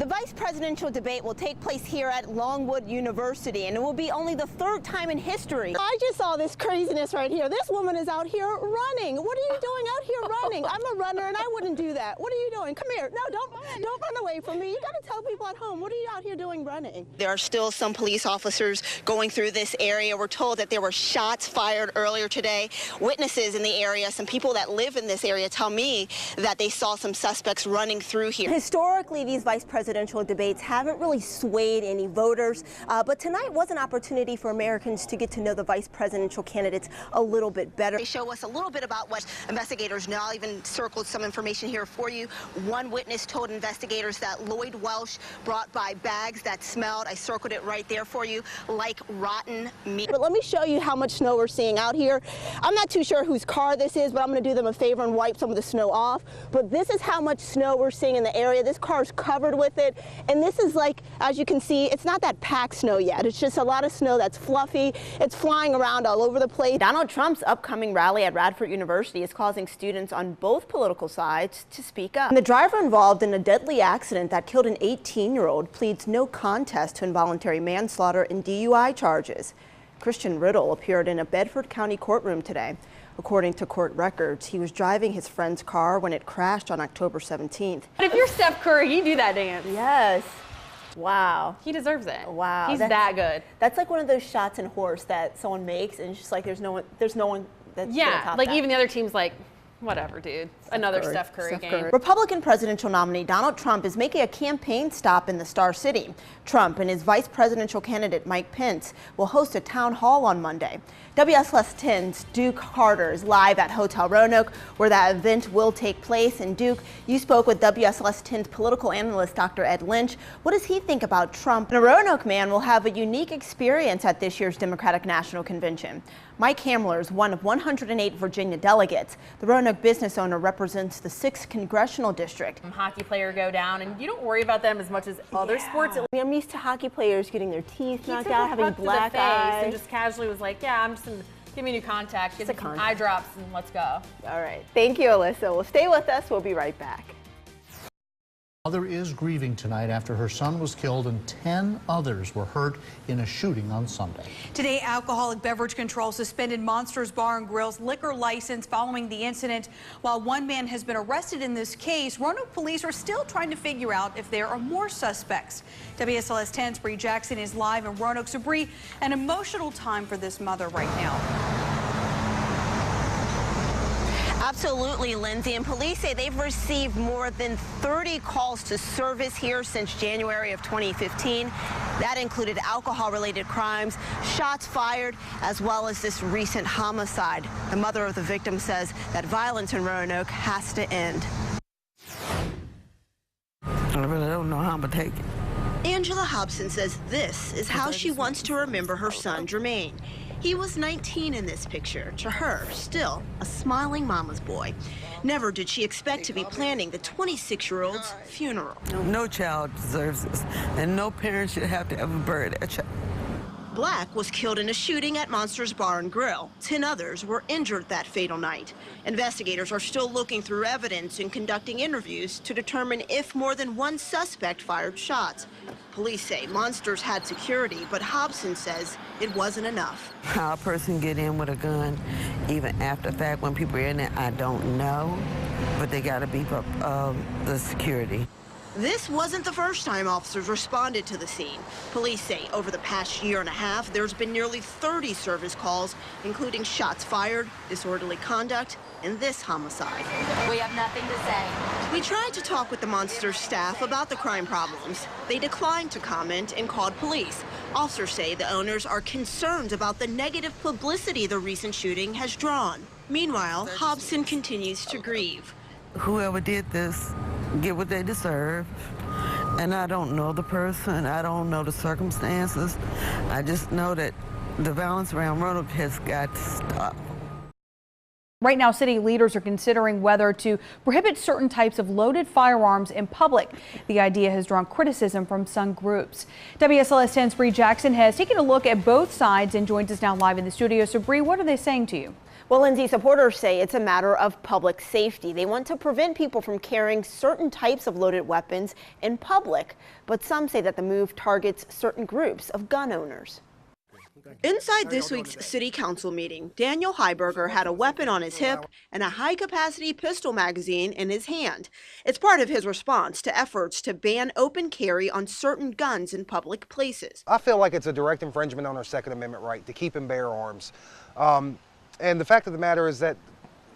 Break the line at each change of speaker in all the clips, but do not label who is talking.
The vice presidential debate will take place here at Longwood University, and it will be only the third time in history.
I just saw this craziness right here. This woman is out here running. What are you doing out here running? I'm a runner and I wouldn't do that. What are you doing? Come here. No, don't run away from me. You got to tell people at home, what are you out here doing running?
There are still some police officers going through this area. We're told that there were shots fired earlier today. Witnesses in the area, some people that live in this area, tell me that they saw some suspects running through here. Historically, these vice presidential debates haven't really swayed any voters, but tonight was an opportunity for Americans to get to know the vice presidential candidates a little bit better. They show us a little bit about what investigators know. I even circled some information here for you. One witness told investigators that Lloyd Welsh brought by bags that smelled, I circled it right there for you, like rotten meat.
But let me show you how much snow we're seeing out here. I'm not too sure whose car this is, but I'm going to do them a favor and wipe some of the snow off. But this is how much snow we're seeing in the area. This car's covered with it. And this is like, as you can see, it's not that packed snow yet. It's just a lot of snow that's fluffy. It's flying around all over the place. Donald Trump's upcoming rally at Radford University is causing students on both political sides to speak up. And the driver involved in a deadly accident that killed an 18-year-old pleads no contest to involuntary manslaughter and DUI charges. Christian RIDDLE appeared in a Bedford County courtroom today. According to court records, he was driving his friend's car when it crashed on October 17th.
But if you're Steph Curry, you do that dance.
Yes. Wow.
He deserves it.
Wow.
He's that good.
That's like one of those shots in horse that someone makes and it's just like there's no one that's gonna top
like
that.
Even the other team's like, whatever, dude. Another Steph Curry game.
Republican presidential nominee Donald Trump is making a campaign stop in the Star City. Trump and his vice presidential candidate Mike Pence will host a town hall on Monday. WSLS 10's Duke Carter is live at Hotel Roanoke, where that event will take place. And Duke, you spoke with WSLS 10's political analyst Dr. Ed Lynch. What does he think about Trump? And a Roanoke man will have a unique experience at this year's Democratic National Convention. Mike Hamler is one of 108 Virginia delegates. The Roanoke business owner represents the 6th congressional district.
Hockey player go down, and you don't worry about them as much as other sports.
I'm used to hockey players getting their teeth knocked out, having black eyes.
And just casually was like, yeah, I'm just going to give me a new contact, give me some eye drops, and let's go.
All right. Thank you, Alyssa. Well, stay with us. We'll be right back.
Mother is grieving tonight after her son was killed and 10 others were hurt in a shooting on Sunday.
Today, alcoholic beverage control suspended Monsters Bar and Grill's liquor license following the incident. While one man has been arrested in this case, Roanoke police are still trying to figure out if there are more suspects. WSLS 10's Brie Jackson is live in Roanoke. So Brie, an emotional time for this mother right now.
Absolutely, Lindsay. And police say they've received more than 30 calls to service here since January of 2015. That included alcohol-related crimes, shots fired, as well as this recent homicide. The mother of the victim says that violence in Roanoke has to end.
I really don't know how I'm gonna take it.
Angela Hobson says this is how she wants to remember her son, Jermaine. He was 19 in this picture. To her, still a smiling mama's boy. Never did she expect to be planning the 26-year-old's funeral.
No child deserves this, and no parent should have to ever bury that child.
Black was killed in a shooting at Monsters Bar and Grill. 10 others were injured that fatal night. Investigators are still looking through evidence and conducting interviews to determine if more than one suspect fired shots. Police say Monsters had security, but Hobson says it wasn't enough.
How a person get in with a gun, even after the fact, when people are in there, I don't know, but they gotta beef up the security.
This wasn't the first time officers responded to the scene. Police say over the past year and a half, there's been nearly 30 service calls, including shots fired, disorderly conduct, and this homicide.
We have nothing to say.
We tried to talk with the Monsters staff about the crime problems. They declined to comment and called police. Officers say the owners are concerned about the negative publicity the recent shooting has drawn. Meanwhile, Hobson continues to grieve.
Whoever did this, get what they deserve. And I don't know the person, I don't know the circumstances. I just know that the violence around Roanoke has got to stop.
Right now, city leaders are considering whether to prohibit certain types of loaded firearms in public. The idea has drawn criticism from some groups. WSLS 10's Brie Jackson has taken a look at both sides and joins us now live in the studio. So Brie, what are they saying to you?
Well, Lindsay, supporters say it's a matter of public safety. They want to prevent people from carrying certain types of loaded weapons in public, but some say that the move targets certain groups of gun owners.
Inside this week's city council meeting, Daniel HIGHBERGER had a weapon on his hip and a high-capacity pistol magazine in his hand. It's part of his response to efforts to ban open carry on certain guns in public places.
I feel like it's a direct infringement on our Second Amendment right to keep and bear arms. And the fact of the matter is that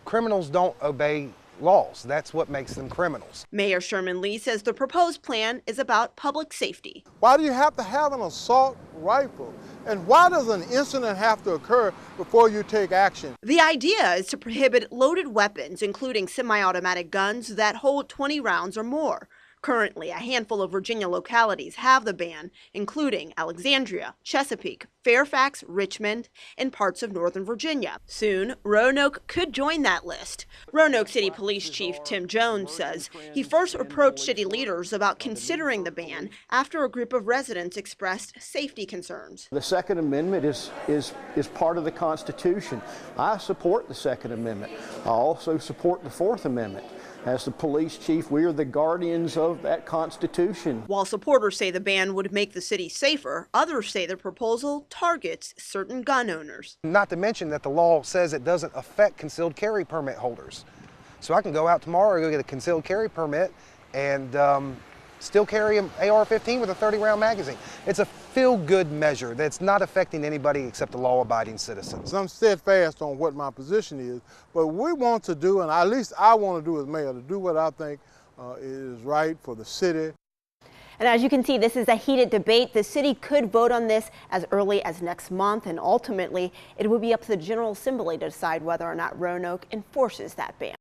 criminals don't obey laws. That's what makes them criminals.
Mayor Sherman Lee says the proposed plan is about public safety.
Why do you have to have an assault rifle? And why does an incident have to occur before you take action?
The idea is to prohibit loaded weapons, including semi-automatic guns that hold 20 rounds or more. Currently, a handful of Virginia localities have the ban, including Alexandria, Chesapeake, Fairfax, Richmond, and parts of Northern Virginia. Soon, Roanoke could join that list. Roanoke City Police Chief Tim Jones says he first approached city leaders about considering the ban after a group of residents expressed safety concerns.
The Second Amendment is part of the Constitution. I support the Second Amendment. I also support the Fourth Amendment. As the police chief, we are the guardians of that Constitution.
While supporters say the ban would make the city safer, others say the proposal targets certain gun owners.
Not to mention that the law says it doesn't affect concealed carry permit holders. So I can go out tomorrow and go get a concealed carry permit and still carry an AR-15 with a 30-round magazine. It's a feel-good measure that's not affecting anybody except the law-abiding citizens.
I'm steadfast on what my position is, but we want to do, and at least I want to do as mayor, to do what I think is right for the city.
And as you can see, this is a heated debate. The city could vote on this as early as next month, and ultimately it will be up to the General Assembly to decide whether or not Roanoke enforces that ban.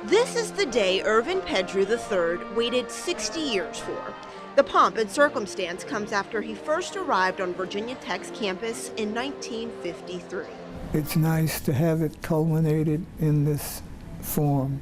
This is the day Irvin Pedrew III waited 60 years for. The pomp and circumstance comes after he first arrived on Virginia Tech's campus in 1953.
It's nice to have it culminated in this form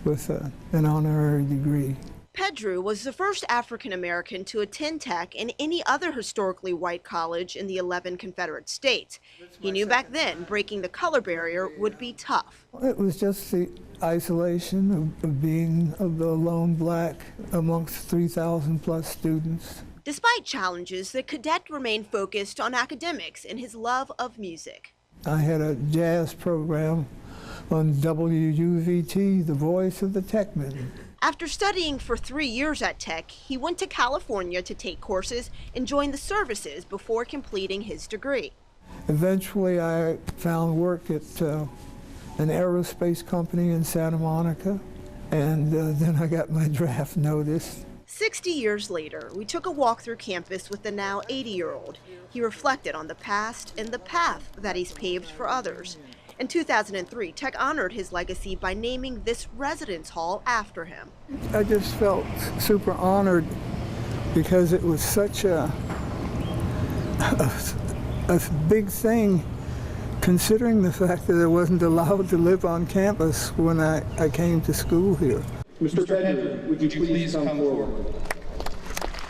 with an honorary degree.
Pedrew was the first African-American to attend Tech and any other historically white college in the 11 Confederate states. He knew back then breaking the color barrier would be tough.
It was just the isolation of being the lone black amongst 3,000 plus students.
Despite challenges, the cadet remained focused on academics and his love of music.
I had a jazz program on WUVT, the voice of the Techmen.
After studying for 3 years at Tech, he went to California to take courses and join the services before completing his degree.
Eventually, I found work at an aerospace company in Santa Monica, and then I got my draft notice.
60 years later, we took a walk through campus with the now 80-year-old. He reflected on the past and the path that he's paved for others. In 2003, Tech honored his legacy by naming this residence hall after him.
I just felt super honored because it was such a big thing, considering the fact that I wasn't allowed to live on campus when I came to school here.
Mr. Pedrew, would you please come forward?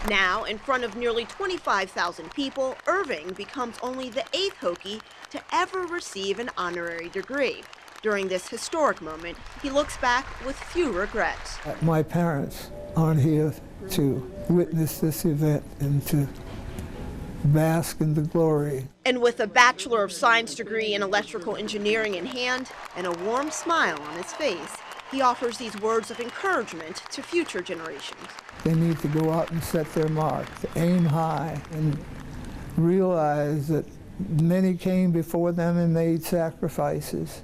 Now, in front of nearly 25,000 people, Irving becomes only the 8th Hokie to ever receive an honorary degree. During this historic moment, he looks back with few regrets.
My parents aren't here to witness this event and to bask in the glory.
And with a Bachelor of Science degree in electrical engineering in hand and a warm smile on his face, he offers these words of encouragement to future generations.
They need to go out and set their mark, to aim high, and realize that many came before them and made sacrifices.